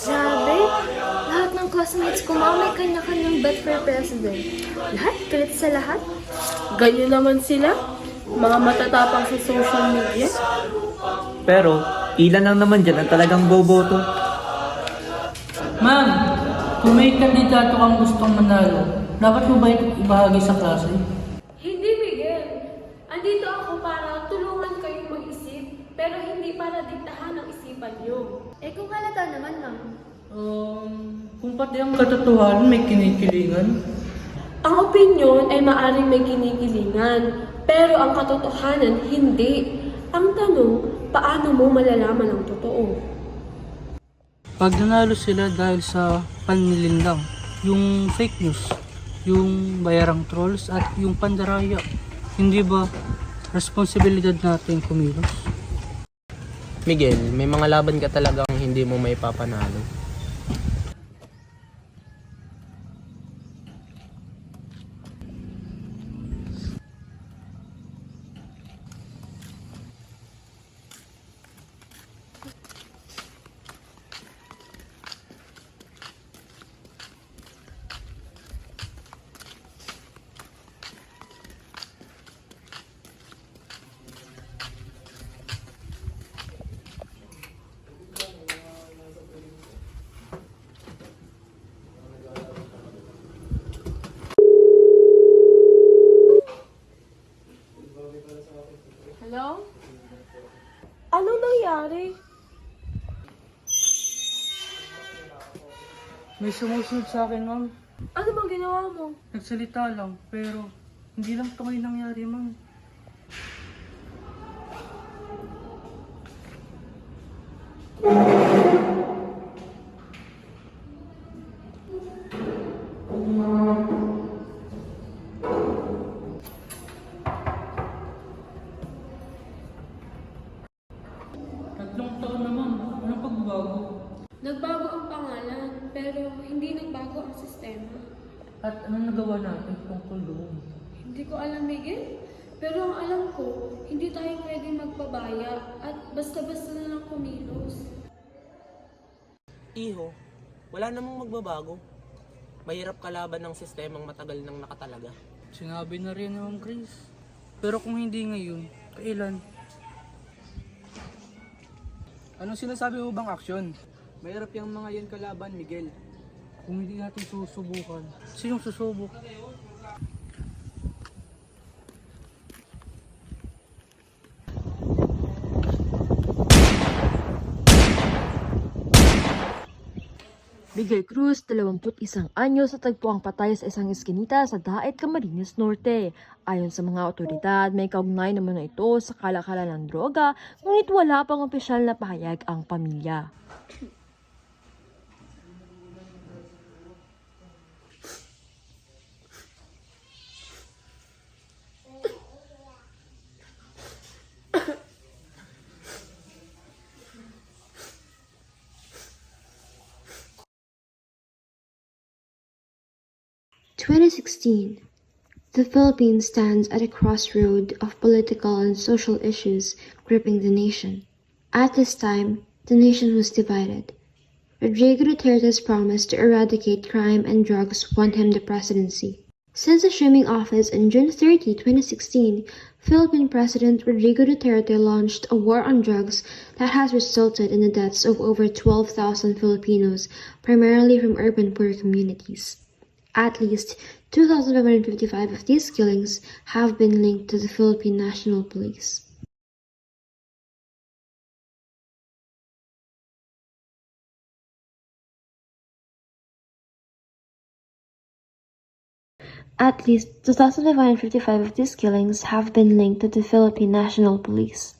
Grabe, lahat ng classmates ko mga may kanya-kanyang bet for president. Lahat, galit sa lahat. Ganyan naman sila, mga matatapang sa social media. Pero, ilan lang naman dyan ang talagang boboto. Ma'am, kung may kandidato kang gustong manalo, dapat mo ba ito ibahagi sa klase? Hindi, Miguel. Andito ako para tulungan kayong mag-isip, pero hindi para diktahan ang isipan niyo. Kung halata naman, ma'am. Kung pati ang katotohanan may kinikilingan, Ang opinyon ay maaring may kinikilingan, pero ang katotohanan hindi. Ang tanong, paano mo malalaman ang totoo? pag nanalo sila dahil sa panlilinlang, yung fake news, yung bayarang trolls at yung pandaraya, hindi ba responsibilidad natin kumilos? Miguel, may mga laban ka talagang hindi mo may papanalo. Hello? Anong nangyari? May sumusunod sa akin, ma'am. Ano bang ginawa mo? Nagsalita lang, pero hindi lang ito ngayon nangyari, ma'am. Tatlong taon na, ma'am. Anong pagbabago? Nagbago ang pangalan, pero hindi nagbago ang sistema. At anong nagawa natin tungkol doon? Hindi ko alam, Miguel. Pero ang alam ko, hindi tayo pwede magpabaya at basta-basta na lang kumilos. Iho, wala namang magbabago. Mahirap kalaban ng sistemang matagal nang nakatalaga. Sinabi na rin naman, Chris. Pero kung hindi ngayon, kailan? Anong sinasabi mo bang aksyon? Mahirap yung mga yan kalaban, Miguel. Kung hindi natin susubukan, sinong susubok? Miguel Cruz, 21 anyo sa tagpuang patay sa isang eskinita sa Daet, Camarines Norte. Ayon sa mga otoridad, may kaugnay naman na ito sa kalakalan ng droga, ngunit wala pang opisyal na pahayag ang pamilya. "2016, the Philippines stands at a crossroad of political and social issues gripping the nation. At this time, the nation was divided. Rodrigo Duterte's promise to eradicate crime and drugs won him the presidency. Since assuming office on June 30, 2016, Philippine President Rodrigo Duterte launched a war on drugs that has resulted in the deaths of over 12,000 Filipinos, primarily from urban poor communities. At least 2,555 of these killings have been linked to the Philippine National Police. At least 2,555 of these killings have been linked to the Philippine National Police.